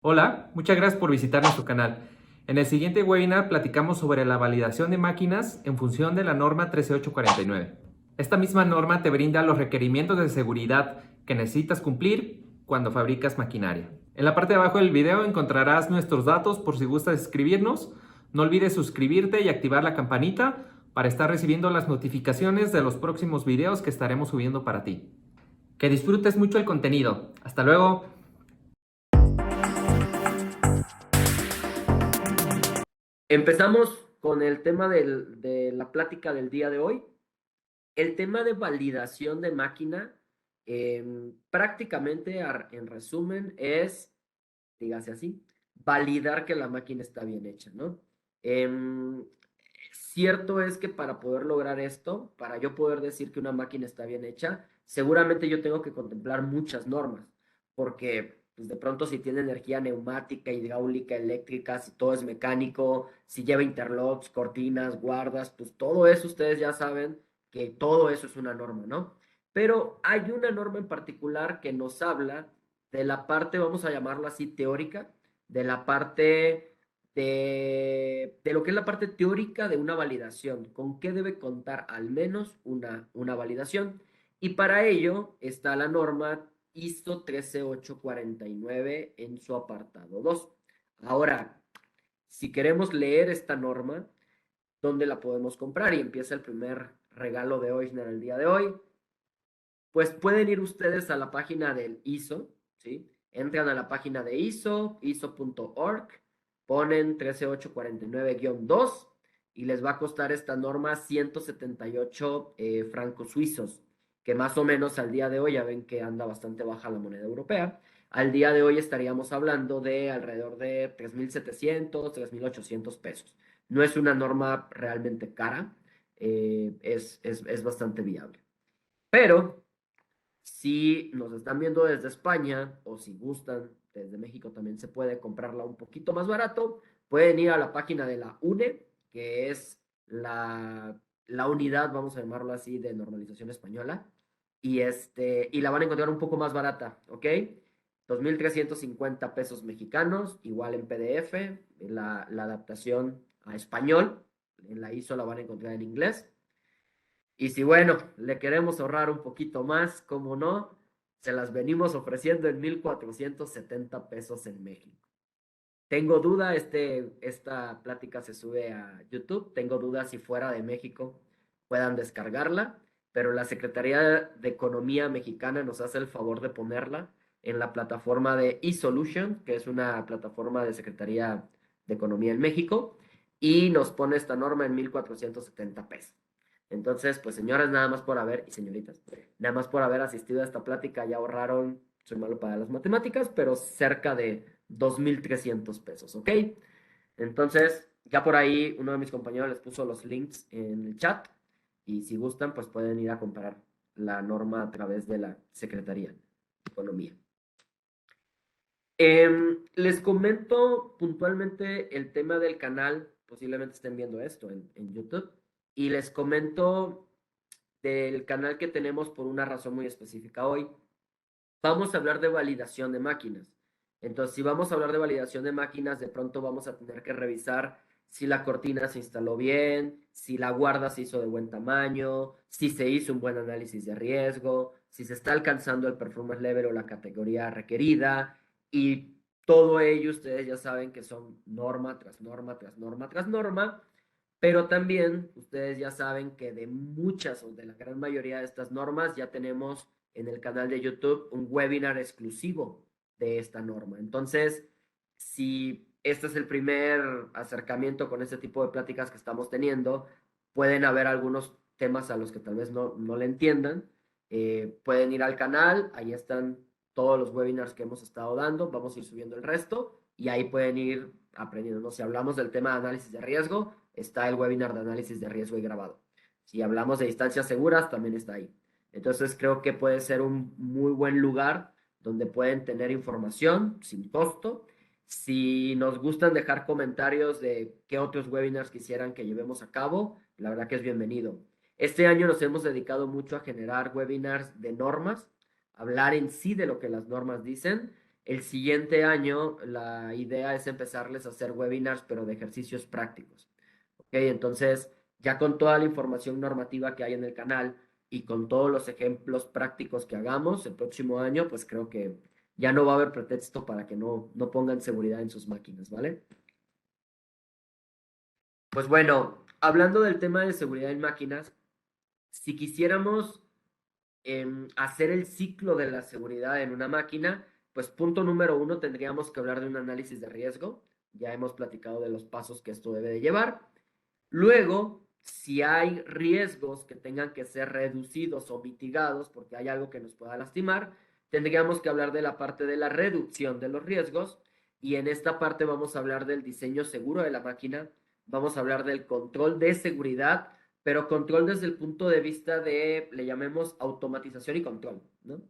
Hola, muchas gracias por visitar nuestro canal. En el siguiente webinar platicamos sobre la validación de máquinas en función de la norma 13849. Esta misma norma te brinda los requerimientos de seguridad que necesitas cumplir cuando fabricas maquinaria. En la parte de abajo del video encontrarás nuestros datos por si gustas escribirnos. No olvides suscribirte y activar la campanita para estar recibiendo las notificaciones de los próximos videos que estaremos subiendo para ti. Que disfrutes mucho el contenido. Hasta luego. Empezamos con el tema de la plática del día de hoy. El tema de validación de máquina, prácticamente, en resumen, es, dígase así, validar que la máquina está bien hecha, ¿no? Em, Cierto es que para poder lograr esto, para yo poder decir que una máquina está bien hecha, seguramente yo tengo que contemplar muchas normas, porque pues, de pronto si tiene energía neumática, hidráulica, eléctrica, si todo es mecánico, si lleva interlocks, cortinas, guardas, pues todo eso ustedes ya saben que todo eso es una norma, ¿no? Pero hay una norma en particular que nos habla de la parte, vamos a llamarla así, teórica, de la parte de lo que es la parte teórica de una validación, con qué debe contar al menos una validación. Y para ello está la norma ISO 13849 en su apartado 2. Ahora, si queremos leer esta norma, ¿dónde la podemos comprar? Y empieza el primer regalo de hoy en el día de hoy. Pues pueden ir ustedes a la página del ISO, ¿sí? Entran a la página de ISO, iso.org, ponen 13849-2 y les va a costar esta norma 178 francos suizos, que más o menos al día de hoy ya ven que anda bastante baja la moneda europea. Al día de hoy estaríamos hablando de alrededor de 3,700, 3,800 pesos. No es una norma realmente cara, es bastante viable. Pero si nos están viendo desde España o si gustan, desde México también se puede comprarla un poquito más barato. Pueden ir a la página de la UNE, que es la unidad, vamos a llamarlo así, de normalización española. Y la van a encontrar un poco más barata, ¿ok? 2,350 pesos mexicanos, igual en PDF, la adaptación a español. En la ISO la van a encontrar en inglés. Y si bueno, le queremos ahorrar un poquito más, como no, se las venimos ofreciendo en 1,470 pesos en México. Tengo duda, esta plática se sube a YouTube, tengo duda si fuera de México puedan descargarla, pero la Secretaría de Economía mexicana nos hace el favor de ponerla en la plataforma de eSolution, que es una plataforma de Secretaría de Economía en México, y nos pone esta norma en 1,470 pesos. Entonces, pues señoras, nada más por haber, y señoritas, nada más por haber asistido a esta plática, ya ahorraron, soy malo para las matemáticas, pero cerca de 2,300 pesos, ¿ok? Entonces, ya por ahí uno de mis compañeros les puso los links en el chat y si gustan, pues pueden ir a comparar la norma a través de la Secretaría de Economía. Les comento puntualmente el tema del canal, posiblemente estén viendo esto en YouTube, y les comento del canal que tenemos por una razón muy específica hoy. Vamos a hablar de validación de máquinas. Entonces, si vamos a hablar de validación de máquinas, de pronto vamos a tener que revisar si la cortina se instaló bien, si la guarda se hizo de buen tamaño, si se hizo un buen análisis de riesgo, si se está alcanzando el performance level o la categoría requerida. Y todo ello ustedes ya saben que son norma tras norma, tras norma, tras norma. Pero también ustedes ya saben que de muchas o de la gran mayoría de estas normas ya tenemos en el canal de YouTube un webinar exclusivo de esta norma. Entonces, si este es el primer acercamiento con este tipo de pláticas que estamos teniendo, pueden haber algunos temas a los que tal vez no le entiendan. Pueden ir al canal, ahí están todos los webinars que hemos estado dando, vamos a ir subiendo el resto y ahí pueden ir aprendiendo, ¿no? Si hablamos del tema de análisis de riesgo, está el webinar de análisis de riesgo y grabado. Si hablamos de distancias seguras, también está ahí. Entonces creo que puede ser un muy buen lugar donde pueden tener información sin costo. Si nos gustan dejar comentarios de qué otros webinars quisieran que llevemos a cabo, la verdad que es bienvenido. Este año nos hemos dedicado mucho a generar webinars de normas, hablar en sí de lo que las normas dicen El siguiente año la idea es empezarles a hacer webinars, pero de ejercicios prácticos. ¿Ok? Entonces, ya con toda la información normativa que hay en el canal y con todos los ejemplos prácticos que hagamos el próximo año, pues creo que ya no va a haber pretexto para que no pongan seguridad en sus máquinas, ¿vale? Pues bueno, hablando del tema de seguridad en máquinas, si quisiéramos hacer el ciclo de la seguridad en una máquina, pues punto número uno, tendríamos que hablar de un análisis de riesgo. Ya hemos platicado de los pasos que esto debe de llevar. Luego, si hay riesgos que tengan que ser reducidos o mitigados porque hay algo que nos pueda lastimar, tendríamos que hablar de la parte de la reducción de los riesgos. Y en esta parte vamos a hablar del diseño seguro de la máquina, vamos a hablar del control de seguridad, pero control desde el punto de vista de, le llamemos automatización y control, ¿no?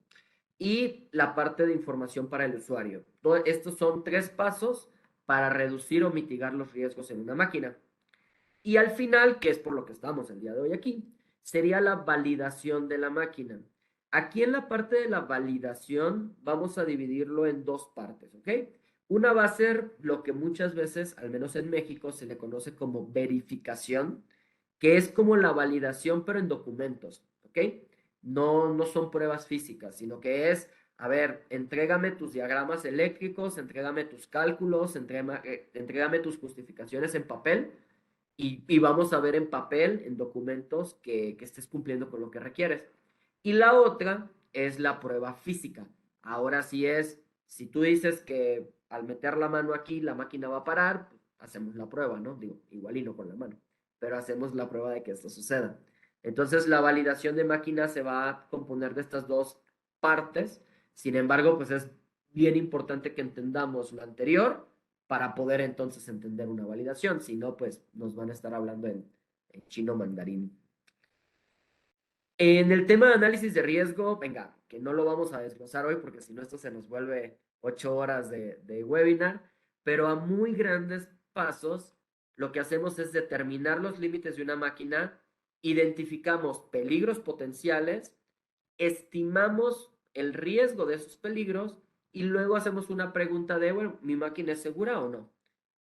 Y la parte de información para el usuario. Estos son 3 pasos para reducir o mitigar los riesgos en una máquina. Y al final, que es por lo que estamos el día de hoy aquí, sería la validación de la máquina. Aquí en la parte de la validación vamos a dividirlo en 2 partes, ¿ok? Una va a ser lo que muchas veces, al menos en México, se le conoce como verificación, que es como la validación, pero en documentos, ¿ok? No son pruebas físicas, sino que es, a ver, entrégame tus diagramas eléctricos, entrégame tus cálculos, entrégame tus justificaciones en papel y vamos a ver en papel, en documentos, que estés cumpliendo con lo que requieres. Y la otra es la prueba física. Ahora sí es, si tú dices que al meter la mano aquí la máquina va a parar, pues, hacemos la prueba, ¿no? Digo, igual y no con la mano, pero hacemos la prueba de que esto suceda. Entonces, la validación de máquina se va a componer de estas 2 partes. Sin embargo, pues es bien importante que entendamos lo anterior para poder entonces entender una validación. Si no, pues nos van a estar hablando en chino mandarín. En el tema de análisis de riesgo, venga, que no lo vamos a desglosar hoy porque si no esto se nos vuelve 8 horas de webinar, pero a muy grandes pasos lo que hacemos es determinar los límites de una máquina, identificamos peligros potenciales, estimamos el riesgo de esos peligros y luego hacemos una pregunta de, bueno, ¿mi máquina es segura o no?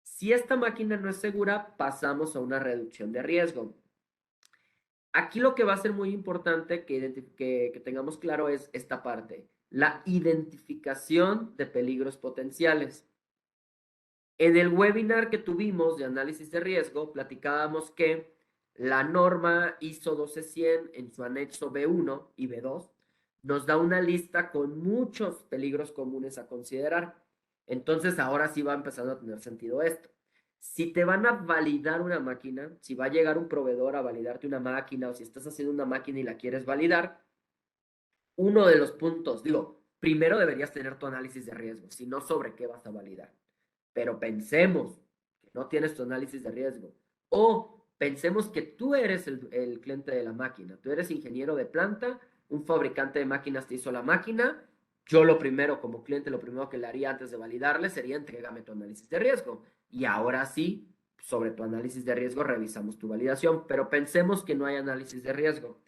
Si esta máquina no es segura, pasamos a una reducción de riesgo. Aquí lo que va a ser muy importante que tengamos claro es esta parte, la identificación de peligros potenciales. En el webinar que tuvimos de análisis de riesgo, platicábamos que la norma ISO 12100 en su anexo B1 y B2 nos da una lista con muchos peligros comunes a considerar. Entonces, ahora sí va empezando a tener sentido esto. Si te van a validar una máquina, si va a llegar un proveedor a validarte una máquina o si estás haciendo una máquina y la quieres validar, uno de los puntos, digo, primero deberías tener tu análisis de riesgo, si no, sobre qué vas a validar. Pero pensemos que no tienes tu análisis de riesgo. O pensemos que tú eres el cliente de la máquina. Tú eres ingeniero de planta, un fabricante de máquinas te hizo la máquina. Yo lo primero, como cliente, lo primero que le haría antes de validarle sería entrégame tu análisis de riesgo. Y ahora sí, sobre tu análisis de riesgo revisamos tu validación. Pero pensemos que no hay análisis de riesgo.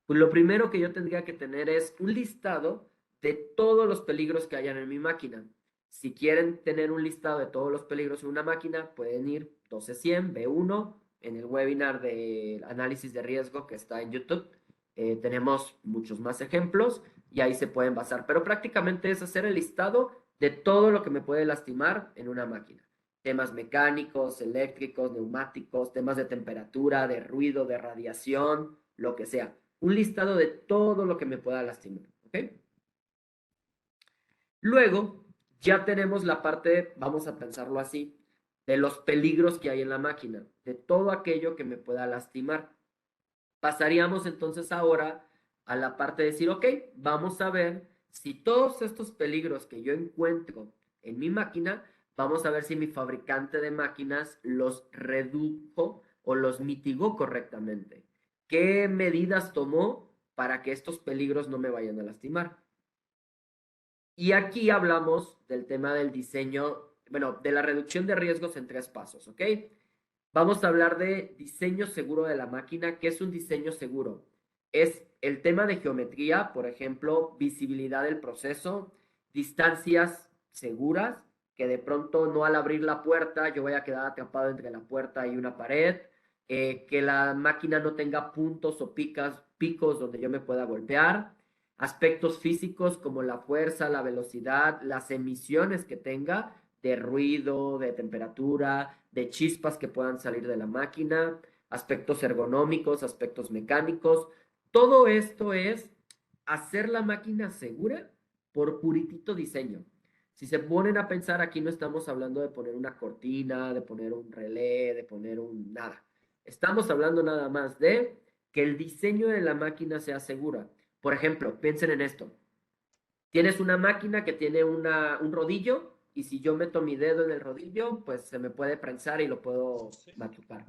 Pues lo primero que yo tendría que tener es un listado de todos los peligros que hayan en mi máquina. Si quieren tener un listado de todos los peligros en una máquina, pueden ir 12100 B1 en el webinar de análisis de riesgo que está en YouTube. Tenemos muchos más ejemplos y ahí se pueden basar. Pero prácticamente es hacer el listado de todo lo que me puede lastimar en una máquina. Temas mecánicos, eléctricos, neumáticos, temas de temperatura, de ruido, de radiación, lo que sea. Un listado de todo lo que me pueda lastimar. ¿Ok? Luego, ya tenemos la parte, vamos a pensarlo así, de los peligros que hay en la máquina, de todo aquello que me pueda lastimar. Pasaríamos entonces ahora a la parte de decir, ok, vamos a ver si todos estos peligros que yo encuentro en mi máquina, vamos a ver si mi fabricante de máquinas los redujo o los mitigó correctamente. ¿Qué medidas tomó para que estos peligros no me vayan a lastimar? Y aquí hablamos del tema del diseño, bueno, de la reducción de riesgos en 3 pasos, ¿ok? Vamos a hablar de diseño seguro de la máquina. ¿Qué es un diseño seguro? Es el tema de geometría, por ejemplo, visibilidad del proceso, distancias seguras, que de pronto no al abrir la puerta yo vaya a quedar atrapado entre la puerta y una pared, que la máquina no tenga puntos o picos donde yo me pueda golpear, aspectos físicos como la fuerza, la velocidad, las emisiones que tenga de ruido, de temperatura, de chispas que puedan salir de la máquina, aspectos ergonómicos, aspectos mecánicos. Todo esto es hacer la máquina segura por puritito diseño. Si se ponen a pensar, aquí no estamos hablando de poner una cortina, de poner un relé, de poner un nada. Estamos hablando nada más de que el diseño de la máquina sea segura. Por ejemplo, piensen en esto. Tienes una máquina que tiene un rodillo y si yo meto mi dedo en el rodillo, pues se me puede prensar y lo puedo machucar.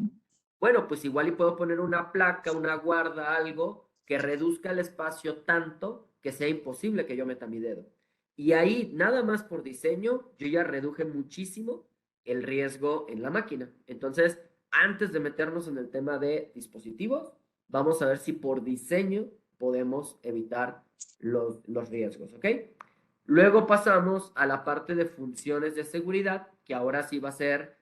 Bueno, pues igual y puedo poner una placa, una guarda, algo que reduzca el espacio tanto que sea imposible que yo meta mi dedo. Y ahí, nada más por diseño, yo ya reduje muchísimo el riesgo en la máquina. Entonces, antes de meternos en el tema de dispositivos, vamos a ver si por diseño podemos evitar los riesgos, ¿ok? Luego pasamos a la parte de funciones de seguridad, que ahora sí va a ser,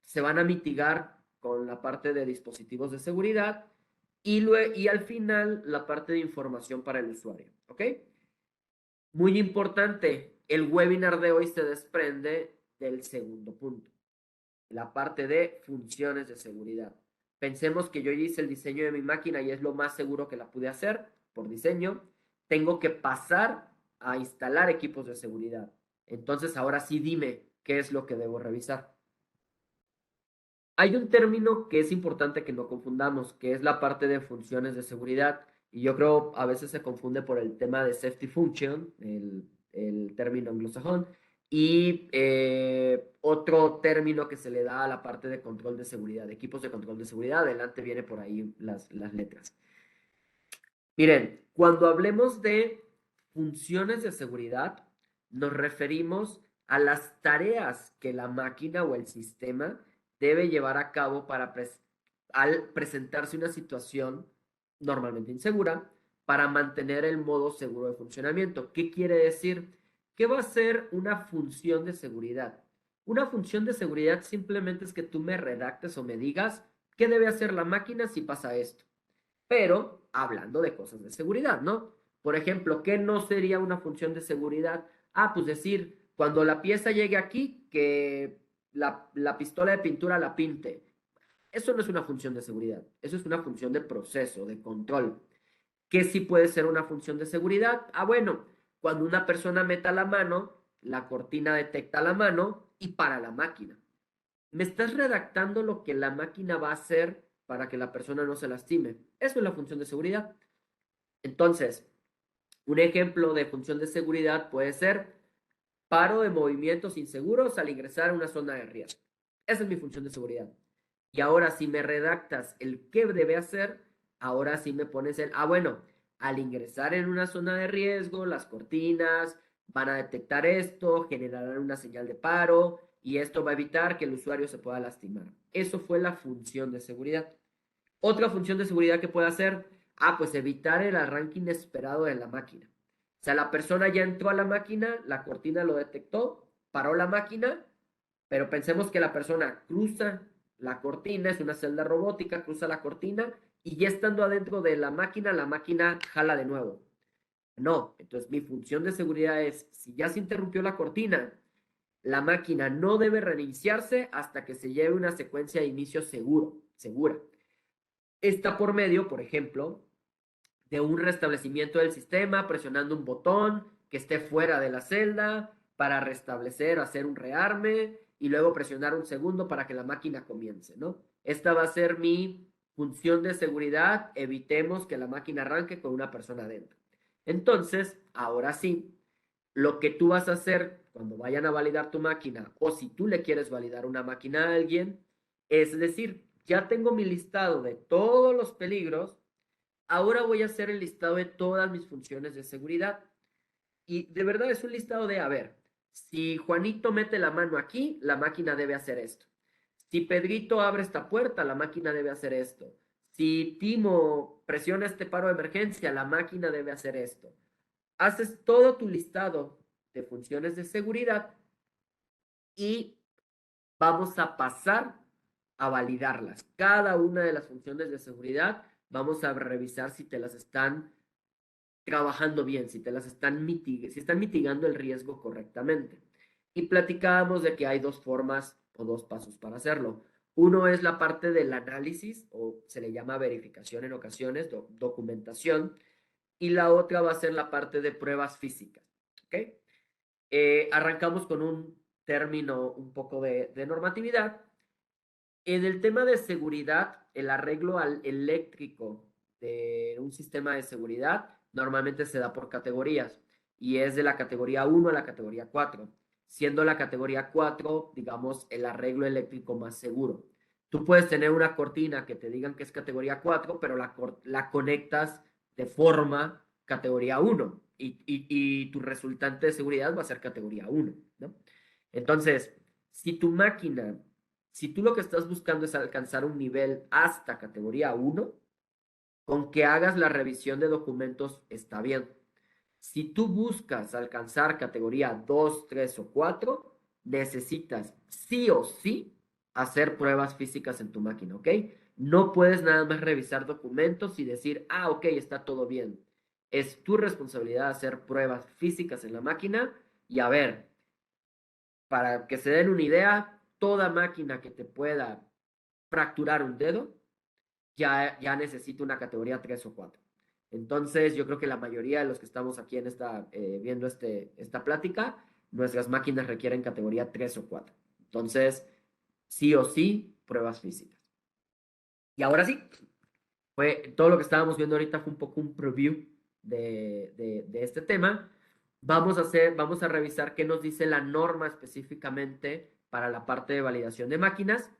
se van a mitigar con la parte de dispositivos de seguridad y al final la parte de información para el usuario, ¿ok? Muy importante, el webinar de hoy se desprende del segundo punto, la parte de funciones de seguridad. Pensemos que yo hice el diseño de mi máquina y es lo más seguro que la pude hacer por diseño. Tengo que pasar a instalar equipos de seguridad. Entonces, ahora sí dime qué es lo que debo revisar. Hay un término que es importante que no confundamos, que es la parte de funciones de seguridad. Y yo creo a veces se confunde por el tema de safety function, el término anglosajón, y otro término que se le da a la parte de control de seguridad, equipos de control de seguridad. Adelante viene por ahí las letras. Miren, cuando hablemos de funciones de seguridad, nos referimos a las tareas que la máquina o el sistema debe llevar a cabo al presentarse una situación normalmente insegura para mantener el modo seguro de funcionamiento. ¿Qué quiere decir? ¿Qué va a ser una función de seguridad? Una función de seguridad simplemente es que tú me redactes o me digas qué debe hacer la máquina si pasa esto, pero hablando de cosas de seguridad, ¿no? Por ejemplo, ¿qué no sería una función de seguridad? Ah, pues decir, cuando la pieza llegue aquí, que la pistola de pintura la pinte. Eso no es una función de seguridad, eso es una función de proceso, de control. ¿Qué sí puede ser una función de seguridad? Ah, bueno, cuando una persona meta la mano, la cortina detecta la mano y para la máquina. Me estás redactando lo que la máquina va a hacer para que la persona no se lastime. Eso es la función de seguridad. Entonces, un ejemplo de función de seguridad puede ser paro de movimientos inseguros al ingresar a una zona de riesgo. Esa es mi función de seguridad. Y ahora, si me redactas el qué debe hacer, ahora sí me pones bueno, al ingresar en una zona de riesgo, las cortinas van a detectar esto, generarán una señal de paro y esto va a evitar que el usuario se pueda lastimar. Eso fue la función de seguridad. Otra función de seguridad que puede hacer, pues evitar el arranque inesperado de la máquina. O sea, la persona ya entró a la máquina, la cortina lo detectó, paró la máquina, pero pensemos que la persona cruza la cortina, es una celda robótica, cruza la cortina y ya estando adentro de la máquina jala de nuevo. No, entonces mi función de seguridad es, si ya se interrumpió la cortina, la máquina no debe reiniciarse hasta que se lleve una secuencia de inicio segura. Está por medio, por ejemplo, de un restablecimiento del sistema, presionando un botón que esté fuera de la celda para restablecer, hacer un rearme y luego presionar un segundo para que la máquina comience, ¿no? Esta va a ser mi función de seguridad. Evitemos que la máquina arranque con una persona adentro. Entonces, ahora sí, lo que tú vas a hacer cuando vayan a validar tu máquina o si tú le quieres validar una máquina a alguien, es decir, ya tengo mi listado de todos los peligros. Ahora voy a hacer el listado de todas mis funciones de seguridad. Y de verdad es un listado de, a ver, si Juanito mete la mano aquí, la máquina debe hacer esto. Si Pedrito abre esta puerta, la máquina debe hacer esto. Si Timo presiona este paro de emergencia, la máquina debe hacer esto. Haces todo tu listado de funciones de seguridad y vamos a pasar a validarlas. Cada una de las funciones de seguridad vamos a revisar si te las están trabajando bien, si te las están si están mitigando el riesgo correctamente. Y platicábamos de que hay dos formas o dos pasos para hacerlo. Uno es la parte del análisis, o se le llama verificación en ocasiones, documentación, y la otra va a ser la parte de pruebas físicas. ¿Ok? Arrancamos con un término un poco de normatividad. En el tema de seguridad, el arreglo al eléctrico de un sistema de seguridad normalmente se da por categorías y es de la categoría 1 a la categoría 4, siendo la categoría 4, digamos, el arreglo eléctrico más seguro. Tú puedes tener una cortina que te digan que es categoría 4, pero la conectas de forma categoría 1 y tu resultante de seguridad va a ser categoría 1, ¿no? Entonces, si tu máquina, si tú lo que estás buscando es alcanzar un nivel hasta categoría 1, con que hagas la revisión de documentos está bien. Si tú buscas alcanzar categoría 2, 3 o 4, necesitas sí o sí hacer pruebas físicas en tu máquina, ¿ok? No puedes nada más revisar documentos y decir, ah, ok, está todo bien. Es tu responsabilidad hacer pruebas físicas en la máquina y a ver, para que se den una idea, toda máquina que te pueda fracturar un dedo ya necesita una categoría 3 o 4. Entonces, yo creo que la mayoría de los que estamos aquí en viendo esta plática, nuestras máquinas requieren categoría 3 o 4. Entonces, sí o sí, pruebas físicas. Y ahora sí, todo lo que estábamos viendo ahorita fue un poco un preview de este tema. Vamos a revisar qué nos dice la norma específicamente para la parte de validación de máquinas.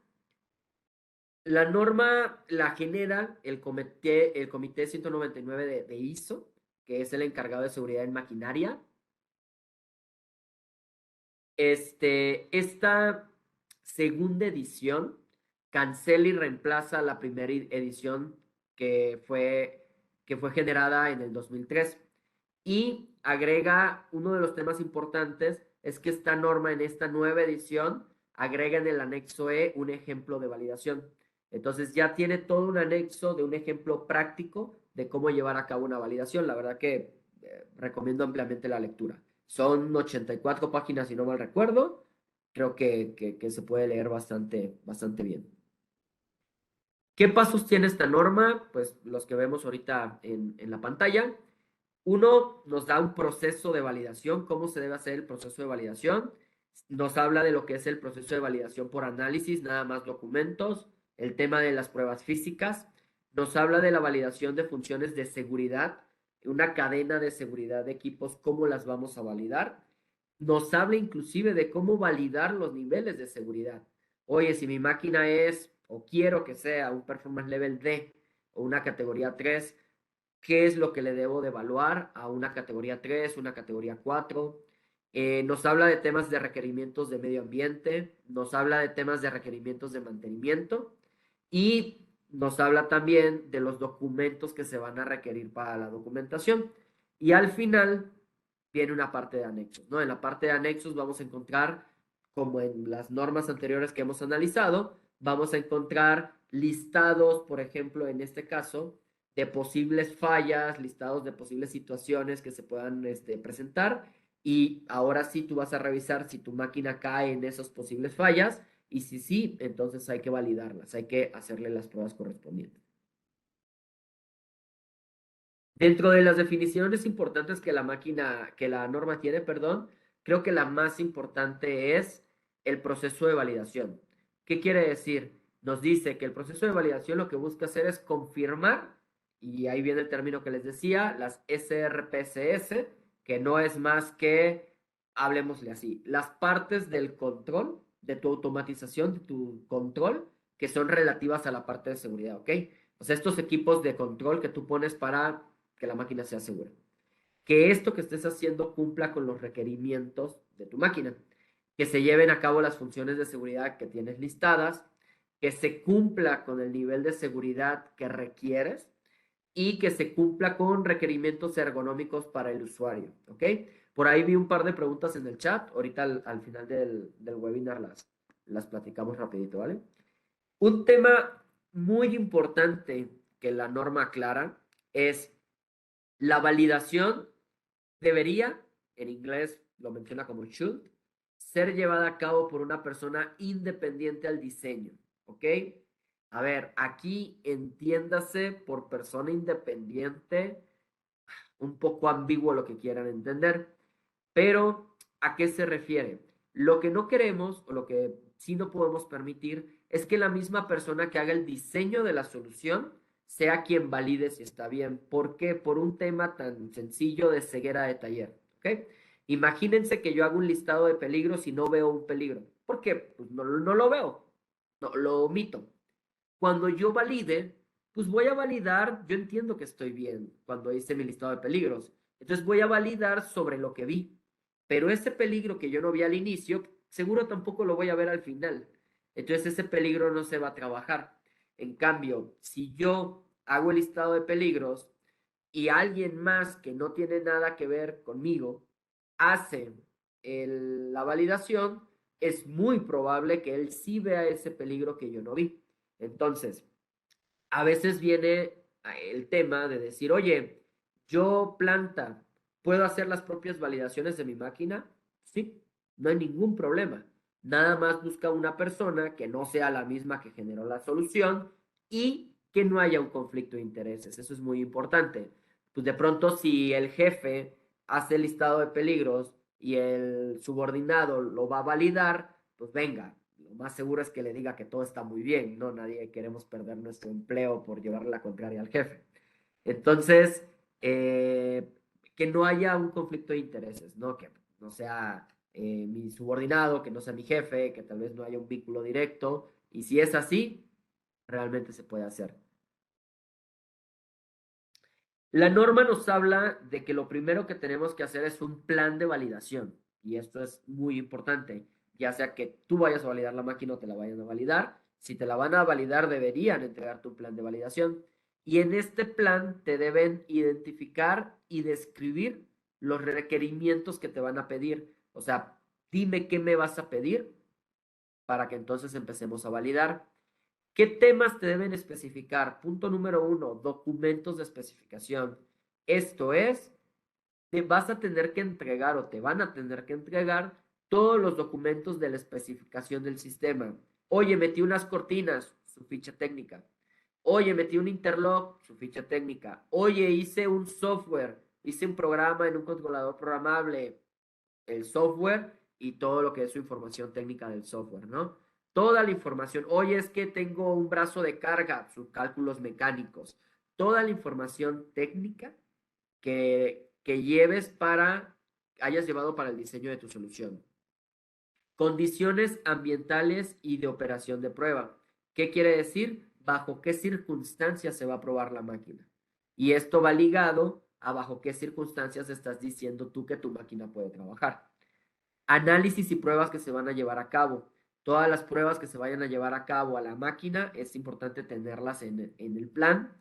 La norma la genera el comité 199 de ISO, que es el encargado de seguridad en maquinaria. Esta segunda edición cancela y reemplaza la primera edición que fue generada en el 2003 y agrega uno de los temas importantes es que esta norma en esta nueva edición agrega en el anexo E un ejemplo de validación. Entonces ya tiene todo un anexo de un ejemplo práctico de cómo llevar a cabo una validación. La verdad que recomiendo ampliamente la lectura. Son 84 páginas, si no mal recuerdo. Creo que se puede leer bastante bien. ¿Qué pasos tiene esta norma? Pues los que vemos ahorita en la pantalla. Uno, nos da un proceso de validación, cómo se debe hacer el proceso de validación. Nos habla de lo que es el proceso de validación por análisis, nada más documentos, el tema de las pruebas físicas. Nos habla de la validación de funciones de seguridad, una cadena de seguridad de equipos, cómo las vamos a validar. Nos habla inclusive de cómo validar los niveles de seguridad. Oye, si mi máquina es o quiero que sea un performance level D o una categoría 3, qué es lo que le debo de evaluar a una categoría 3, una categoría 4. Nos habla de temas de requerimientos de medio ambiente, nos habla de temas de requerimientos de mantenimiento y nos habla también de los documentos que se van a requerir para la documentación. Y al final viene una parte de anexos, ¿no? En la parte de anexos vamos a encontrar, como en las normas anteriores que hemos analizado, vamos a encontrar listados, por ejemplo, en este caso, de posibles fallas, listados de posibles situaciones que se puedan presentar. Y ahora sí tú vas a revisar si tu máquina cae en esas posibles fallas y si sí, entonces hay que validarlas, hay que hacerle las pruebas correspondientes. Dentro de las definiciones importantes que la norma tiene, perdón, creo que la más importante es el proceso de validación. ¿Qué quiere decir? Nos dice que el proceso de validación lo que busca hacer es confirmar, y ahí viene el término que les decía, las SRPCS, que no es más que, hablemosle así, las partes del control, de tu automatización, de tu control, que son relativas a la parte de seguridad, ¿ok? O sea, estos equipos de control que tú pones para que la máquina sea segura. Que esto que estés haciendo cumpla con los requerimientos de tu máquina. Que se lleven a cabo las funciones de seguridad que tienes listadas. Que se cumpla con el nivel de seguridad que requieres. Y que se cumpla con requerimientos ergonómicos para el usuario. ¿Ok? Por ahí vi un par de preguntas en el chat. Ahorita al final del webinar las platicamos rapidito, ¿vale? Un tema muy importante que la norma aclara es la validación debería, en inglés lo menciona como should, ser llevada a cabo por una persona independiente al diseño, ¿ok? A ver, aquí entiéndase por persona independiente, un poco ambiguo lo que quieran entender, pero ¿a qué se refiere? Lo que no queremos o lo que sí no podemos permitir es que la misma persona que haga el diseño de la solución sea quien valide si está bien. ¿Por qué? Por un tema tan sencillo de ceguera de taller, ¿ok? Imagínense que yo hago un listado de peligros y no veo un peligro. ¿Por qué? Pues no lo veo, no, lo omito. Cuando yo valide, pues voy a validar, yo entiendo que estoy bien cuando hice mi listado de peligros. Entonces voy a validar sobre lo que vi. Pero ese peligro que yo no vi al inicio, seguro tampoco lo voy a ver al final. Entonces ese peligro no se va a trabajar. En cambio, si yo hago el listado de peligros y alguien más que no tiene nada que ver conmigo hace la validación, es muy probable que él sí vea ese peligro que yo no vi. Entonces, a veces viene el tema de decir, oye, yo planta, ¿puedo hacer las propias validaciones de mi máquina? Sí, no hay ningún problema. Nada más busca una persona que no sea la misma que generó la solución y que no haya un conflicto de intereses. Eso es muy importante. Pues de pronto si el jefe hace el listado de peligros y el subordinado lo va a validar, pues venga, lo más seguro es que le diga que todo está muy bien, ¿no? Nadie queremos perder nuestro empleo por llevarle la contraria al jefe. Entonces, que no haya un conflicto de intereses, ¿no? Que no sea mi subordinado, que no sea mi jefe, que tal vez no haya un vínculo directo. Y si es así, realmente se puede hacer. La norma nos habla de que lo primero que tenemos que hacer es un plan de validación. Y esto es muy importante, ya sea que tú vayas a validar la máquina o te la vayan a validar. Si te la van a validar, deberían entregar tu plan de validación. Y en este plan te deben identificar y describir los requerimientos que te van a pedir. O sea, dime qué me vas a pedir para que entonces empecemos a validar. ¿Qué temas te deben especificar? Punto número 1, documentos de especificación. Esto es, te vas a tener que entregar o te van a tener que entregar todos los documentos de la especificación del sistema. Oye, metí unas cortinas, su ficha técnica. Oye, metí un interlock, su ficha técnica. Oye, hice un software, hice un programa en un controlador programable, el software y todo lo que es su información técnica del software, ¿no? Toda la información. Oye, es que tengo un brazo de carga, sus cálculos mecánicos. Toda la información técnica que lleves hayas llevado para el diseño de tu solución. Condiciones ambientales y de operación de prueba. ¿Qué quiere decir? Bajo qué circunstancias se va a probar la máquina. Y esto va ligado a bajo qué circunstancias estás diciendo tú que tu máquina puede trabajar. Análisis y pruebas que se van a llevar a cabo. Todas las pruebas que se vayan a llevar a cabo a la máquina es importante tenerlas en el plan.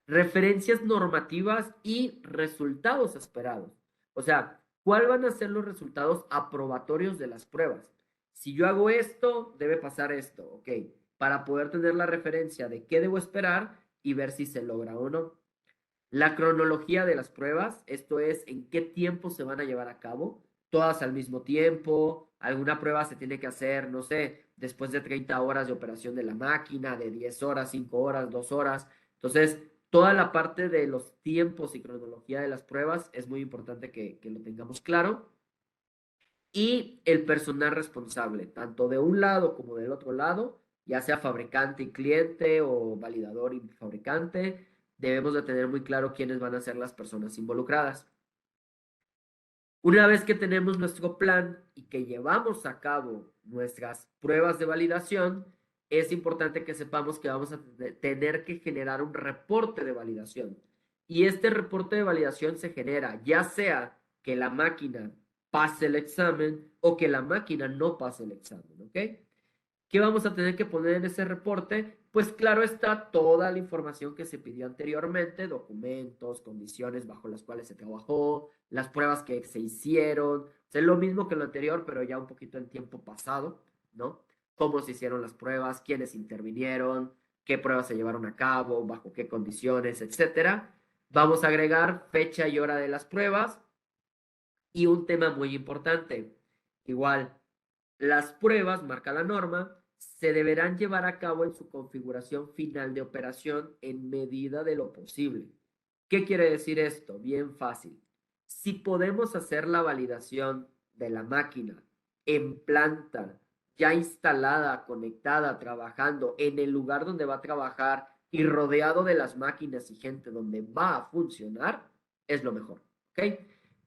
Referencias normativas y resultados esperados. O sea, ¿cuáles van a ser los resultados aprobatorios de las pruebas? Si yo hago esto, debe pasar esto, ¿ok? Para poder tener la referencia de qué debo esperar y ver si se logra o no. La cronología de las pruebas, esto es en qué tiempo se van a llevar a cabo, todas al mismo tiempo, alguna prueba se tiene que hacer, no sé, después de 30 horas de operación de la máquina, de 10 horas, 5 horas, 2 horas. Entonces, toda la parte de los tiempos y cronología de las pruebas es muy importante que lo tengamos claro. Y el personal responsable, tanto de un lado como del otro lado, ya sea fabricante y cliente o validador y fabricante, debemos de tener muy claro quiénes van a ser las personas involucradas. Una vez que tenemos nuestro plan y que llevamos a cabo nuestras pruebas de validación, es importante que sepamos que vamos a tener que generar un reporte de validación. Y este reporte de validación se genera ya sea que la máquina pase el examen o que la máquina no pase el examen, ¿ok? ¿Qué vamos a tener que poner en ese reporte? Pues claro está toda la información que se pidió anteriormente, documentos, condiciones bajo las cuales se trabajó, las pruebas que se hicieron, es lo mismo que lo anterior, pero ya un poquito en tiempo pasado, ¿no? Cómo se hicieron las pruebas, quiénes intervinieron, qué pruebas se llevaron a cabo, bajo qué condiciones, etcétera. Vamos a agregar fecha y hora de las pruebas y un tema muy importante, igual, las pruebas, marca la norma, se deberán llevar a cabo en su configuración final de operación en medida de lo posible. ¿Qué quiere decir esto? Bien fácil. Si podemos hacer la validación de la máquina en planta, ya instalada, conectada, trabajando en el lugar donde va a trabajar y rodeado de las máquinas y gente donde va a funcionar, es lo mejor. ¿Ok?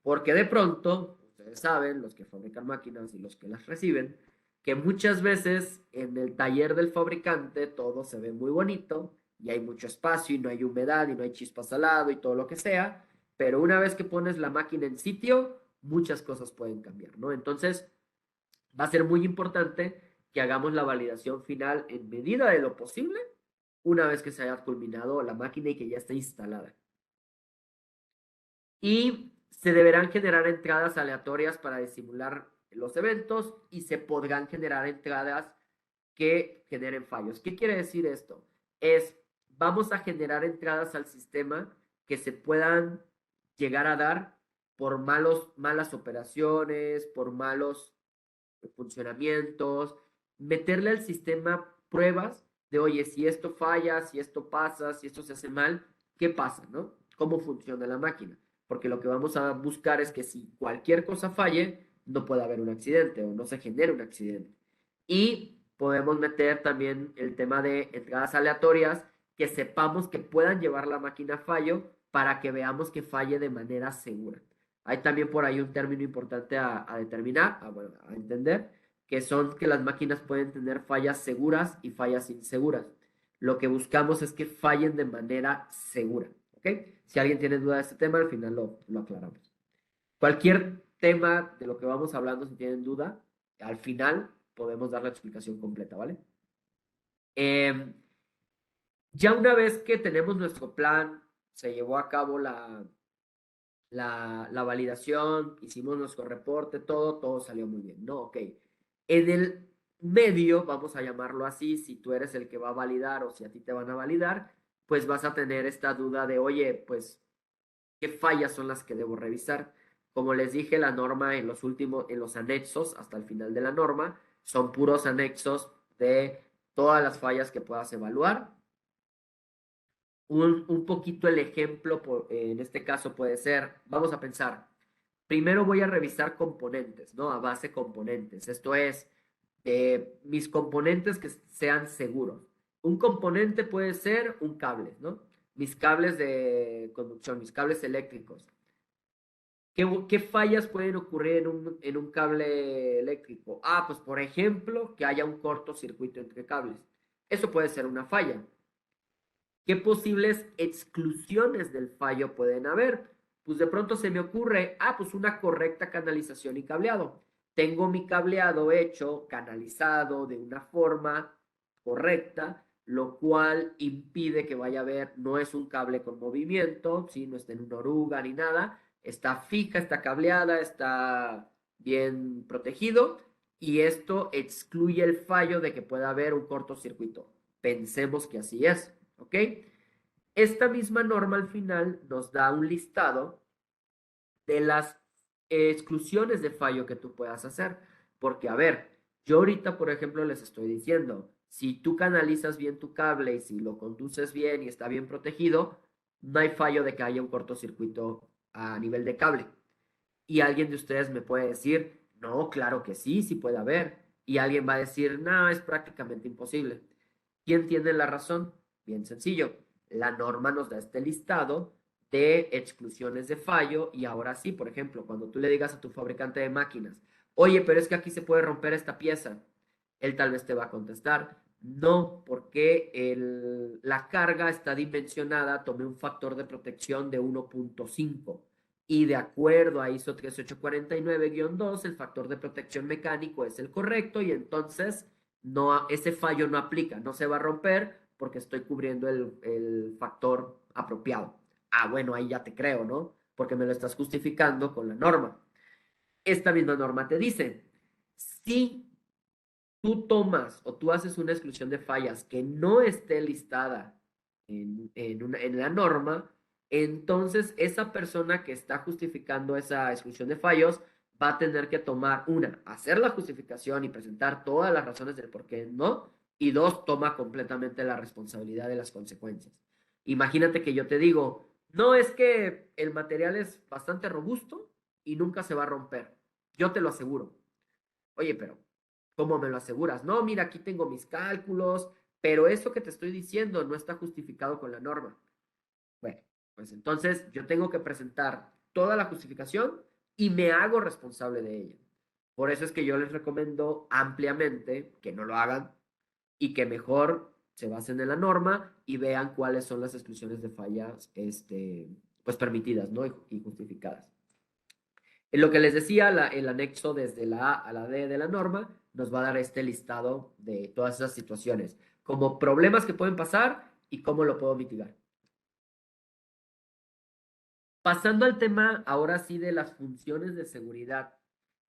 Porque de pronto, ustedes saben, los que fabrican máquinas y los que las reciben, que muchas veces en el taller del fabricante todo se ve muy bonito y hay mucho espacio y no hay humedad y no hay chispas al lado y todo lo que sea, pero una vez que pones la máquina en sitio, muchas cosas pueden cambiar, ¿no? Entonces, va a ser muy importante que hagamos la validación final en medida de lo posible una vez que se haya culminado la máquina y que ya esté instalada. Y se deberán generar entradas aleatorias para disimular los eventos y se podrán generar entradas que generen fallos. ¿Qué quiere decir esto? Es, vamos a generar entradas al sistema que se puedan llegar a dar por malas operaciones, por malos funcionamientos, meterle al sistema pruebas de, oye, si esto falla, si esto pasa, si esto se hace mal, ¿qué pasa, no? ¿Cómo funciona la máquina? Porque lo que vamos a buscar es que si cualquier cosa falle, no pueda haber un accidente o no se genere un accidente. Y podemos meter también el tema de entradas aleatorias que sepamos que puedan llevar la máquina a fallo para que veamos que falle de manera segura. Hay también por ahí un término importante a determinar, bueno, a entender, que son que las máquinas pueden tener fallas seguras y fallas inseguras. Lo que buscamos es que fallen de manera segura. ¿Ok? Si alguien tiene duda de este tema, al final lo aclaramos. Cualquier tema de lo que vamos hablando, si tienen duda, al final podemos dar la explicación completa, ¿vale? Eh, ya una vez que tenemos nuestro plan, se llevó a cabo la validación, hicimos nuestro reporte, todo salió muy bien, ¿no? Ok. En el medio, vamos a llamarlo así, si tú eres el que va a validar o si a ti te van a validar, pues vas a tener esta duda de, oye, pues, ¿qué fallas son las que debo revisar? Como les dije, la norma en los últimos, en los anexos, hasta el final de la norma, son puros anexos de todas las fallas que puedas evaluar. Un poquito el ejemplo, en este caso puede ser, vamos a pensar, primero voy a revisar componentes, ¿no? A base componentes. Esto es, mis componentes que sean seguros. Un componente puede ser un cable, ¿no? Mis cables de conducción, mis cables eléctricos. ¿Qué fallas pueden ocurrir en un cable eléctrico? Ah, pues por ejemplo, que haya un cortocircuito entre cables. Eso puede ser una falla. ¿Qué posibles exclusiones del fallo pueden haber? Pues de pronto se me ocurre, pues una correcta canalización y cableado. Tengo mi cableado hecho, canalizado de una forma correcta, lo cual impide que vaya a haber, no es un cable con movimiento, ¿sí? No está en una oruga ni nada, está fija, está cableada, está bien protegido y esto excluye el fallo de que pueda haber un cortocircuito. Pensemos que así es. ¿Ok? Esta misma norma al final nos da un listado de las exclusiones de fallo que tú puedas hacer. Porque, a ver, yo ahorita, por ejemplo, les estoy diciendo, si tú canalizas bien tu cable y si lo conduces bien y está bien protegido, no hay fallo de que haya un cortocircuito a nivel de cable. Y alguien de ustedes me puede decir, no, claro que sí, sí puede haber. Y alguien va a decir, no, es prácticamente imposible. ¿Quién tiene la razón? Bien sencillo. La norma nos da este listado de exclusiones de fallo y ahora sí, por ejemplo, cuando tú le digas a tu fabricante de máquinas, oye, pero es que aquí se puede romper esta pieza, él tal vez te va a contestar, no, porque la carga está dimensionada, tomé un factor de protección de 1.5 y de acuerdo a ISO 13849-2, el factor de protección mecánico es el correcto y entonces no, ese fallo no aplica, no se va a romper porque estoy cubriendo el factor apropiado. Ah, bueno, ahí ya te creo, ¿no? Porque me lo estás justificando con la norma. Esta misma norma te dice, si tú tomas o tú haces una exclusión de fallas que no esté listada en la norma, entonces esa persona que está justificando esa exclusión de fallos va a tener que tomar hacer la justificación y presentar todas las razones del por qué no, y dos, toma completamente la responsabilidad de las consecuencias. Imagínate que yo te digo, no es que el material es bastante robusto y nunca se va a romper. Yo te lo aseguro. Oye, pero ¿cómo me lo aseguras? No, mira, aquí tengo mis cálculos, pero eso que te estoy diciendo no está justificado con la norma. Bueno, pues entonces yo tengo que presentar toda la justificación y me hago responsable de ella. Por eso es que yo les recomiendo ampliamente que no lo hagan y que mejor se basen en la norma y vean cuáles son las exclusiones de fallas, pues permitidas, ¿no? Y justificadas. En lo que les decía, el anexo desde la A a la D de la norma nos va a dar este listado de todas esas situaciones, como problemas que pueden pasar y cómo lo puedo mitigar. Pasando al tema ahora sí de las funciones de seguridad,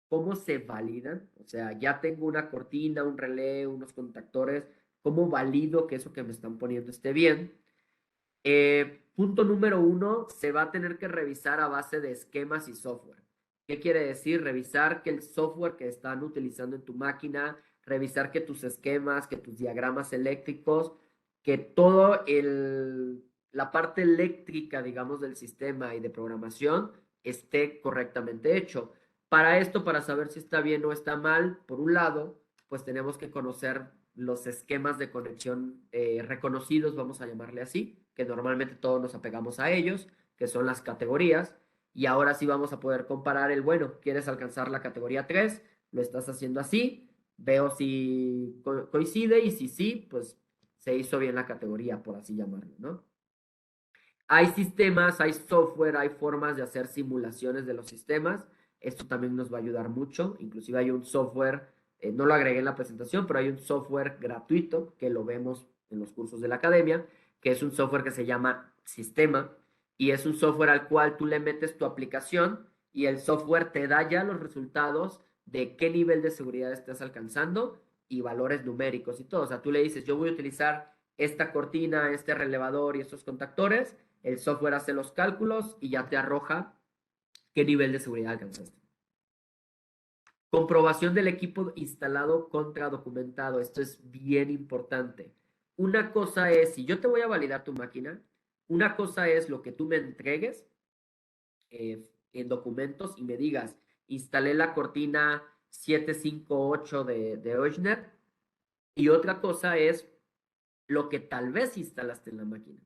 ¿cómo se validan? O sea, ya tengo una cortina, un relé, unos contactores, ¿cómo valido que eso que me están poniendo esté bien? Punto número uno, se va a tener que revisar a base de esquemas y software. ¿Qué quiere decir? Revisar que el software que están utilizando en tu máquina, revisar que tus esquemas, que tus diagramas eléctricos, que todo la parte eléctrica, digamos, del sistema y de programación esté correctamente hecho. Para esto, para saber si está bien o está mal, por un lado, pues tenemos que conocer los esquemas de conexión reconocidos, vamos a llamarle así, que normalmente todos nos apegamos a ellos, que son las categorías. Y ahora sí vamos a poder comparar bueno, quieres alcanzar la categoría 3, lo estás haciendo así, veo si coincide y si sí, pues se hizo bien la categoría, por así llamarlo, ¿no? Hay sistemas, hay software, hay formas de hacer simulaciones de los sistemas. Esto también nos va a ayudar mucho. Inclusive hay un software, no lo agregué en la presentación, pero hay un software gratuito que lo vemos en los cursos de la academia, que es un software que se llama Sistema y es un software al cual tú le metes tu aplicación y el software te da ya los resultados de qué nivel de seguridad estás alcanzando y valores numéricos y todo. O sea, tú le dices, yo voy a utilizar esta cortina, este relevador y estos contactores, el software hace los cálculos y ya te arroja qué nivel de seguridad alcanzaste. Comprobación del equipo instalado contra documentado. Esto es bien importante. Una cosa es, si yo te voy a validar tu máquina, una cosa es lo que tú me entregues en documentos y me digas, instalé la cortina 758 de Ochner, y otra cosa es lo que tal vez instalaste en la máquina.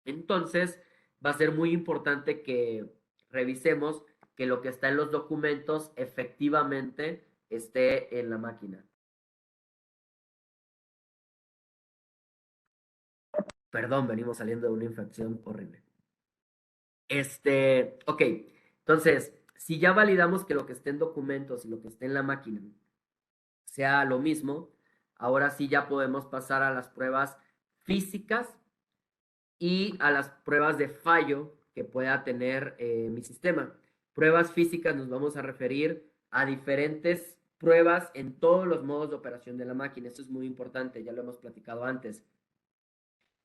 Entonces, va a ser muy importante que revisemos que lo que está en los documentos efectivamente esté en la máquina. Perdón, venimos saliendo de una infección horrible. Ok, entonces, si ya validamos que lo que esté en documentos y lo que esté en la máquina sea lo mismo, ahora sí ya podemos pasar a las pruebas físicas y a las pruebas de fallo que pueda tener mi sistema. Pruebas físicas nos vamos a referir a diferentes pruebas en todos los modos de operación de la máquina. Esto es muy importante, ya lo hemos platicado antes.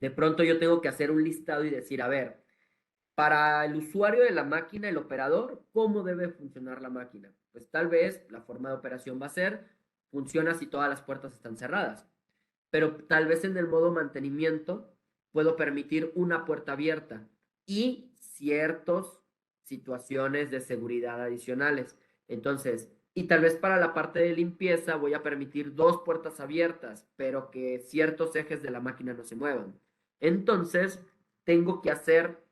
De pronto yo tengo que hacer un listado y decir, a ver, para el usuario de la máquina, el operador, ¿cómo debe funcionar la máquina? Pues tal vez la forma de operación va a ser, funciona si todas las puertas están cerradas, pero tal vez en el modo mantenimiento puedo permitir una puerta abierta y ciertas situaciones de seguridad adicionales. Entonces, y tal vez para la parte de limpieza voy a permitir dos puertas abiertas, pero que ciertos ejes de la máquina no se muevan. Entonces, tengo que hacer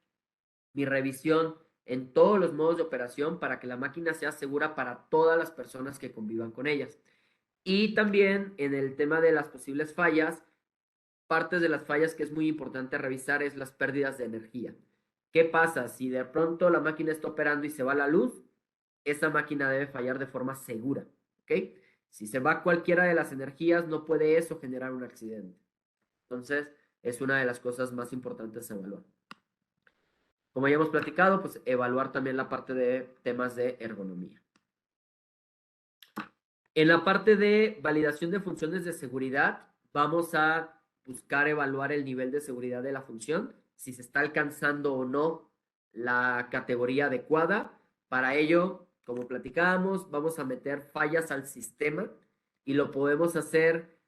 mi revisión en todos los modos de operación para que la máquina sea segura para todas las personas que convivan con ellas. Y también en el tema de las posibles fallas, partes de las fallas que es muy importante revisar es las pérdidas de energía. ¿Qué pasa? Si de pronto la máquina está operando y se va la luz, esa máquina debe fallar de forma segura, ¿ok? Si se va cualquiera de las energías, no puede eso generar un accidente. Entonces, es una de las cosas más importantes a evaluar. Como ya hemos platicado, pues evaluar también la parte de temas de ergonomía. En la parte de validación de funciones de seguridad, vamos a buscar evaluar el nivel de seguridad de la función, si se está alcanzando o no la categoría adecuada. Para ello, como platicábamos, vamos a meter fallas al sistema y lo podemos hacer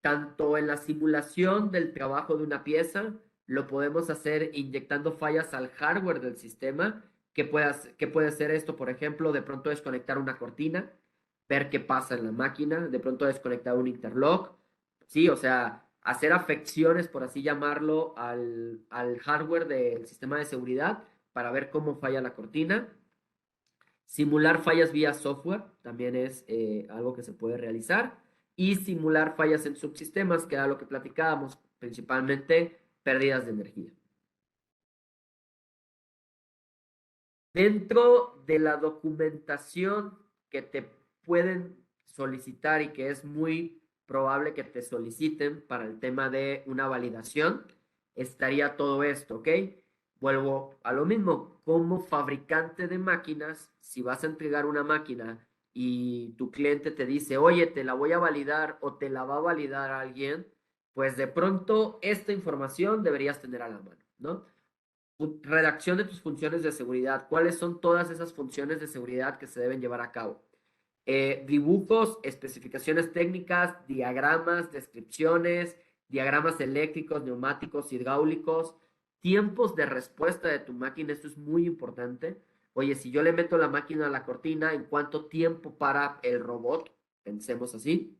tanto en la simulación del trabajo de una pieza, lo podemos hacer inyectando fallas al hardware del sistema. ¿Qué puede ser esto? Por ejemplo, de pronto desconectar una cortina, ver qué pasa en la máquina, de pronto desconectar un interlock, sí, o sea, hacer afecciones, por así llamarlo, al hardware del sistema de seguridad para ver cómo falla la cortina. Simular fallas vía software también es algo que se puede realizar. Y simular fallas en subsistemas, que era lo que platicábamos, principalmente pérdidas de energía. Dentro de la documentación que te pueden solicitar y que es muy probable que te soliciten para el tema de una validación, estaría todo esto, ¿ok? Vuelvo a lo mismo, como fabricante de máquinas, si vas a entregar una máquina y tu cliente te dice, oye, te la voy a validar o te la va a validar alguien, pues de pronto esta información deberías tener a la mano, ¿no? Redacción de tus funciones de seguridad. ¿Cuáles son todas esas funciones de seguridad que se deben llevar a cabo? Dibujos, especificaciones técnicas, diagramas, descripciones, diagramas eléctricos, neumáticos, hidráulicos, tiempos de respuesta de tu máquina. Esto es muy importante. Oye, si yo le meto la máquina a la cortina, ¿en cuánto tiempo para el robot? Pensemos así.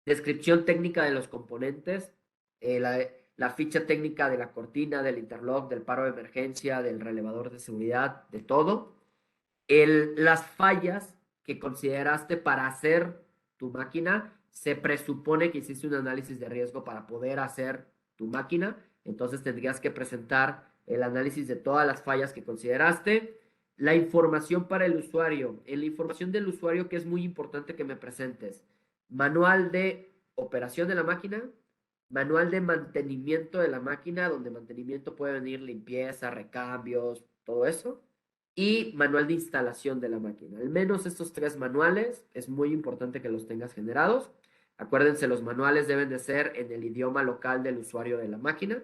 Descripción técnica de los componentes, la ficha técnica de la cortina, del interlock, del paro de emergencia, del relevador de seguridad, de todo. Las fallas que consideraste para hacer tu máquina, se presupone que hiciste un análisis de riesgo para poder hacer tu máquina, entonces tendrías que presentar el análisis de todas las fallas que consideraste. La información para el usuario, en la información del usuario que es muy importante que me presentes, manual de operación de la máquina, manual de mantenimiento de la máquina, donde mantenimiento puede venir limpieza, recambios, todo eso, y manual de instalación de la máquina. Al menos estos tres manuales es muy importante que los tengas generados. Acuérdense, los manuales deben de ser en el idioma local del usuario de la máquina.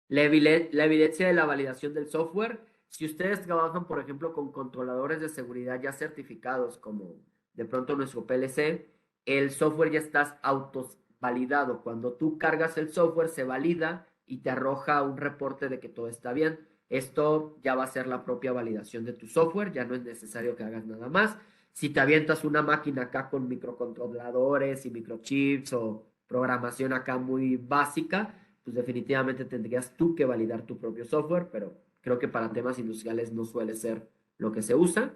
La evidencia de la validación del software. Si ustedes trabajan, por ejemplo, con controladores de seguridad ya certificados, como de pronto nuestro PLC, el software ya está autos validado. Cuando tú cargas el software, se valida y te arroja un reporte de que todo está bien. Esto ya va a ser la propia validación de tu software, ya no es necesario que hagas nada más. Si te avientas una máquina acá con microcontroladores y microchips o programación acá muy básica, pues definitivamente tendrías tú que validar tu propio software, pero creo que para temas industriales no suele ser lo que se usa.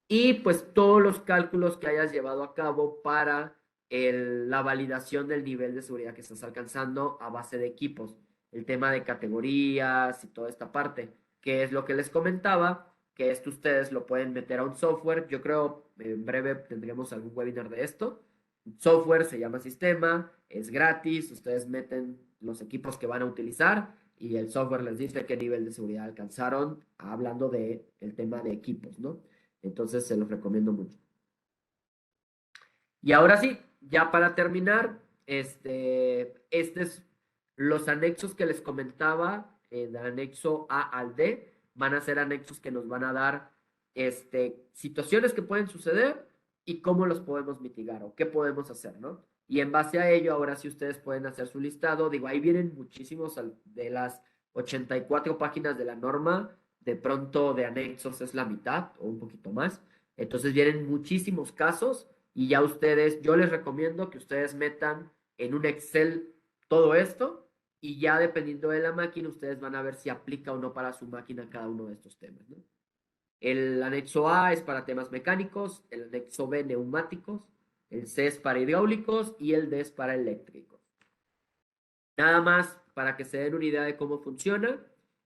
Y pues todos los cálculos que hayas llevado a cabo para la validación del nivel de seguridad que estás alcanzando a base de equipos. El tema de categorías y toda esta parte, que es lo que les comentaba, que esto ustedes lo pueden meter a un software. Yo creo en breve tendremos algún webinar de esto. Software se llama sistema, es gratis, ustedes meten los equipos que van a utilizar y el software les dice qué nivel de seguridad alcanzaron, hablando de el tema de equipos, ¿no? Entonces se los recomiendo mucho. Y ahora sí, ya para terminar, este es los anexos que les comentaba, del anexo A al D, van a ser anexos que nos van a dar situaciones que pueden suceder y cómo los podemos mitigar o qué podemos hacer, ¿no? Y en base a ello, ahora sí ustedes pueden hacer su listado. Digo, ahí vienen muchísimos de las 84 páginas de la norma, de pronto de anexos es la mitad o un poquito más. Entonces vienen muchísimos casos y ya ustedes, yo les recomiendo que ustedes metan en un Excel todo esto y ya dependiendo de la máquina, ustedes van a ver si aplica o no para su máquina cada uno de estos temas, ¿no? El anexo A es para temas mecánicos, el anexo B neumáticos, el C es para hidráulicos y el D es para eléctricos. Nada más para que se den una idea de cómo funciona.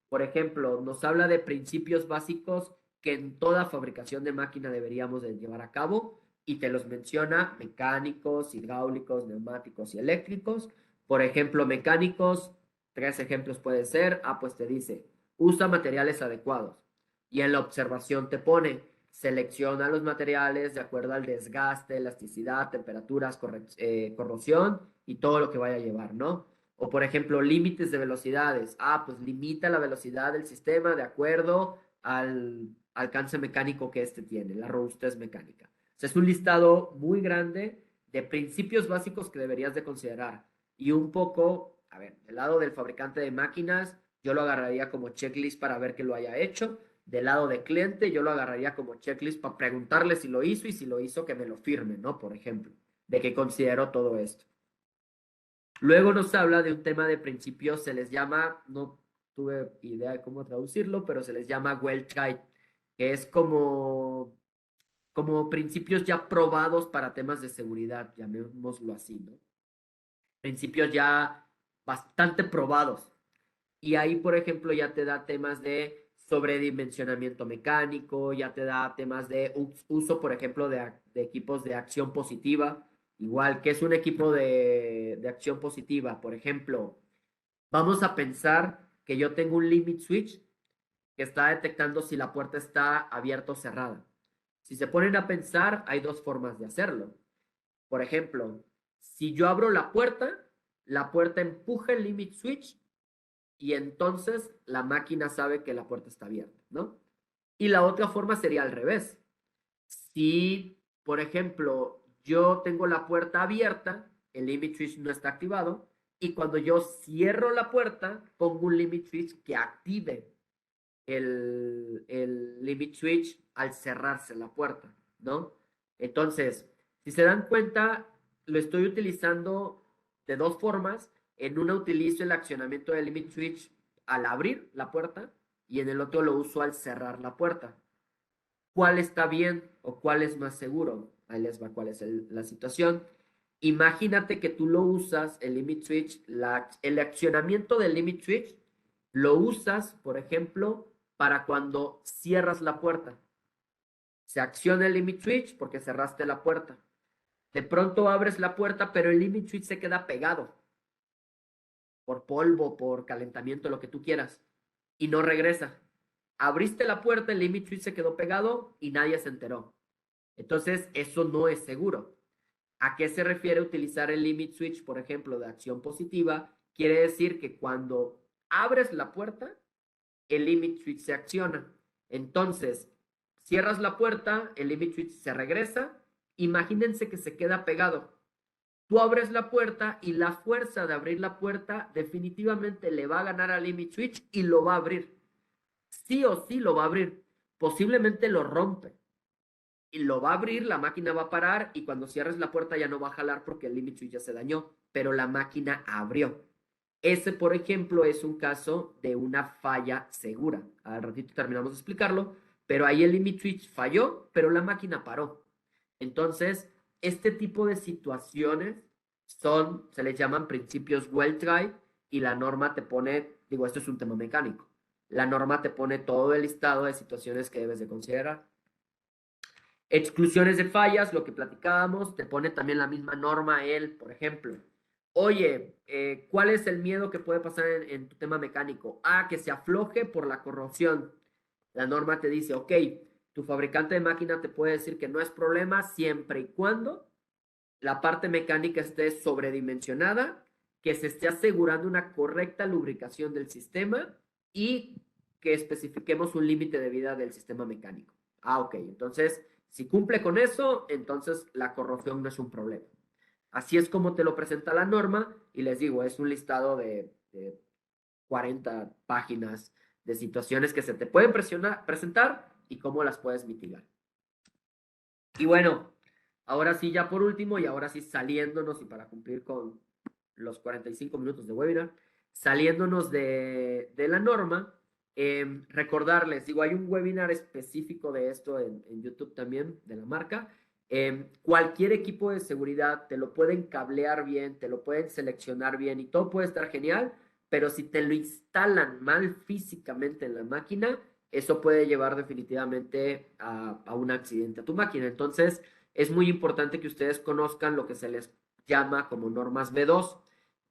Por ejemplo, nos habla de principios básicos que en toda fabricación de máquina deberíamos de llevar a cabo. y te los menciona mecánicos, hidráulicos, neumáticos y eléctricos. Por ejemplo, mecánicos, 3 ejemplos pueden ser, pues te dice, usa materiales adecuados. Y en la observación te pone, selecciona los materiales de acuerdo al desgaste, elasticidad, temperaturas, corrosión y todo lo que vaya a llevar, ¿no? O por ejemplo, límites de velocidades. Pues limita la velocidad del sistema de acuerdo al alcance mecánico que este tiene, la robustez mecánica. O sea, es un listado muy grande de principios básicos que deberías de considerar. Y un poco, a ver, del lado del fabricante de máquinas, yo lo agarraría como checklist para ver que lo haya hecho. Del lado de cliente, yo lo agarraría como checklist para preguntarle si lo hizo y si lo hizo, que me lo firme, ¿no? Por ejemplo, de que considero todo esto. Luego nos habla de un tema de principios, se les llama, no tuve idea de cómo traducirlo, pero se les llama well tried, que es como principios ya probados para temas de seguridad, llamémoslo así, ¿no? Principios ya bastante probados. Y ahí, por ejemplo, ya te da temas de sobredimensionamiento mecánico, ya te da temas de uso, por ejemplo, de equipos de acción positiva. Igual, que es un equipo de acción positiva? Por ejemplo, vamos a pensar que yo tengo un limit switch que está detectando si la puerta está abierta o cerrada. Si se ponen a pensar, hay 2 formas de hacerlo. Por ejemplo, si yo abro la puerta empuja el limit switch y entonces la máquina sabe que la puerta está abierta, ¿no? Y la otra forma sería al revés. Si, por ejemplo, yo tengo la puerta abierta, el limit switch no está activado, y cuando yo cierro la puerta, pongo un limit switch que active el limit switch al cerrarse la puerta, ¿no? Entonces, si se dan cuenta, lo estoy utilizando de 2 formas. En una utilizo el accionamiento del limit switch al abrir la puerta y en el otro lo uso al cerrar la puerta. ¿Cuál está bien o cuál es más seguro? Ahí les va cuál es la situación. Imagínate que tú lo usas, el limit switch, el accionamiento del limit switch, lo usas, por ejemplo, para cuando cierras la puerta. Se acciona el limit switch porque cerraste la puerta. De pronto abres la puerta, pero el limit switch se queda pegado por polvo, por calentamiento, lo que tú quieras, y no regresa. Abriste la puerta, el limit switch se quedó pegado y nadie se enteró. Entonces, eso no es seguro. ¿A qué se refiere utilizar el limit switch, por ejemplo, de acción positiva? Quiere decir que cuando abres la puerta, el limit switch se acciona. Entonces, cierras la puerta, el limit switch se regresa. Imagínense que se queda pegado. Tú abres la puerta y la fuerza de abrir la puerta definitivamente le va a ganar al limit switch y lo va a abrir. Sí o sí lo va a abrir. Posiblemente lo rompe. Y lo va a abrir, la máquina va a parar y cuando cierres la puerta ya no va a jalar porque el limit switch ya se dañó, pero la máquina abrió. Ese, por ejemplo, es un caso de una falla segura. Al ratito terminamos de explicarlo, pero ahí el limit switch falló, pero la máquina paró. Entonces, este tipo de situaciones se les llaman principios well tried y la norma te pone, digo, esto es un tema mecánico, la norma te pone todo el listado de situaciones que debes de considerar. Exclusiones de fallas, lo que platicábamos, te pone también la misma norma él, por ejemplo. Oye, ¿cuál es el miedo que puede pasar en tu tema mecánico? Que se afloje por la corrosión. La norma te dice, ok, tu fabricante de máquina te puede decir que no es problema siempre y cuando la parte mecánica esté sobredimensionada, que se esté asegurando una correcta lubricación del sistema y que especifiquemos un límite de vida del sistema mecánico. Ok, entonces, si cumple con eso, entonces la corrosión no es un problema. Así es como te lo presenta la norma y les digo, es un listado de 40 páginas de situaciones que se te pueden presentar y cómo las puedes mitigar. Y bueno, ahora sí, ya por último, y ahora sí saliéndonos, y para cumplir con los 45 minutos de webinar, saliéndonos de la norma, recordarles, digo, hay un webinar específico de esto en YouTube también, de la marca. Cualquier equipo de seguridad te lo pueden cablear bien, te lo pueden seleccionar bien y todo puede estar genial, pero si te lo instalan mal físicamente en la máquina, eso puede llevar definitivamente a un accidente a tu máquina. Entonces, es muy importante que ustedes conozcan lo que se les llama como normas B2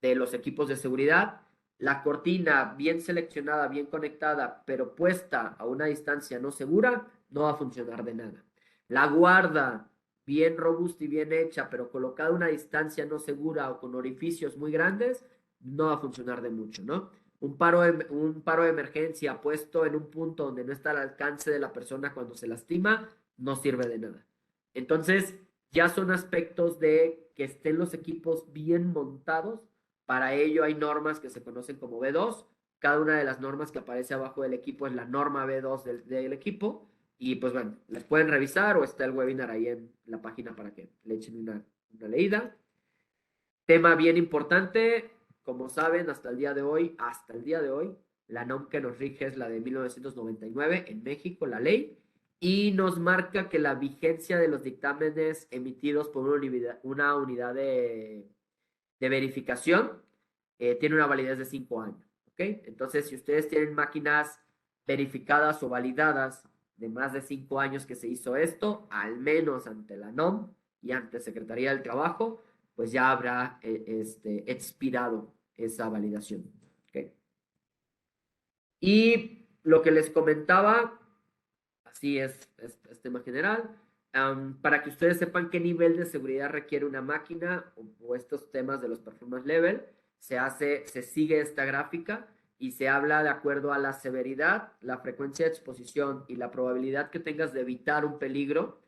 de los equipos de seguridad. La cortina bien seleccionada, bien conectada, pero puesta a una distancia no segura, no va a funcionar de nada. La guarda bien robusta y bien hecha, pero colocada a una distancia no segura o con orificios muy grandes, no va a funcionar de mucho, ¿no? Un paro de emergencia puesto en un punto donde no está al alcance de la persona cuando se lastima, no sirve de nada. Entonces, ya son aspectos de que estén los equipos bien montados. Para ello hay normas que se conocen como B2. Cada una de las normas que aparece abajo del equipo es la norma B2 del equipo. Y pues bueno, las pueden revisar o está el webinar ahí en la página para que le echen una leída. Tema bien importante, como saben, hasta el día de hoy, la NOM que nos rige es la de 1999 en México, la ley, y nos marca que la vigencia de los dictámenes emitidos por una unidad de verificación tiene una validez de 5 años. ¿Ok? Entonces, si ustedes tienen máquinas verificadas o validadas de más de 5 años que se hizo esto, al menos ante la NOM y ante Secretaría del Trabajo, pues ya habrá expirado esa validación. ¿Okay? Y lo que les comentaba, así es tema general, para que ustedes sepan qué nivel de seguridad requiere una máquina o estos temas de los performance level, se sigue esta gráfica y se habla de acuerdo a la severidad, la frecuencia de exposición y la probabilidad que tengas de evitar un peligro.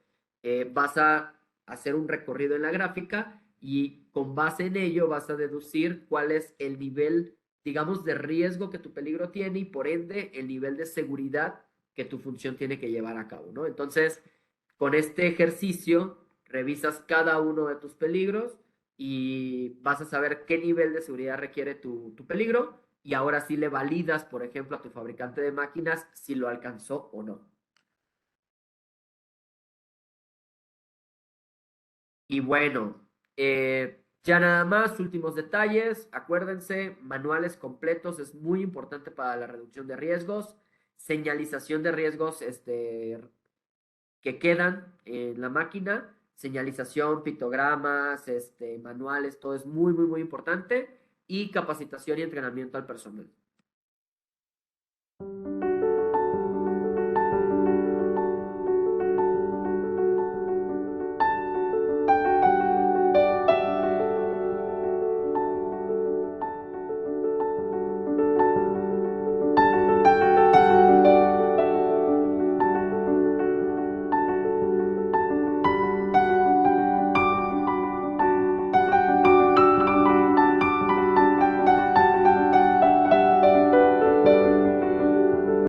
Vas a hacer un recorrido en la gráfica y con base en ello vas a deducir cuál es el nivel, digamos, de riesgo que tu peligro tiene y por ende el nivel de seguridad que tu función tiene que llevar a cabo, ¿no? Entonces, con este ejercicio, revisas cada uno de tus peligros y vas a saber qué nivel de seguridad requiere tu peligro y ahora sí le validas, por ejemplo, a tu fabricante de máquinas si lo alcanzó o no. Y bueno, ya nada más, últimos detalles. Acuérdense, manuales completos es muy importante para la reducción de riesgos. Señalización de riesgos que quedan en la máquina. Señalización, pictogramas, manuales, todo es muy, muy, muy importante. Y capacitación y entrenamiento al personal.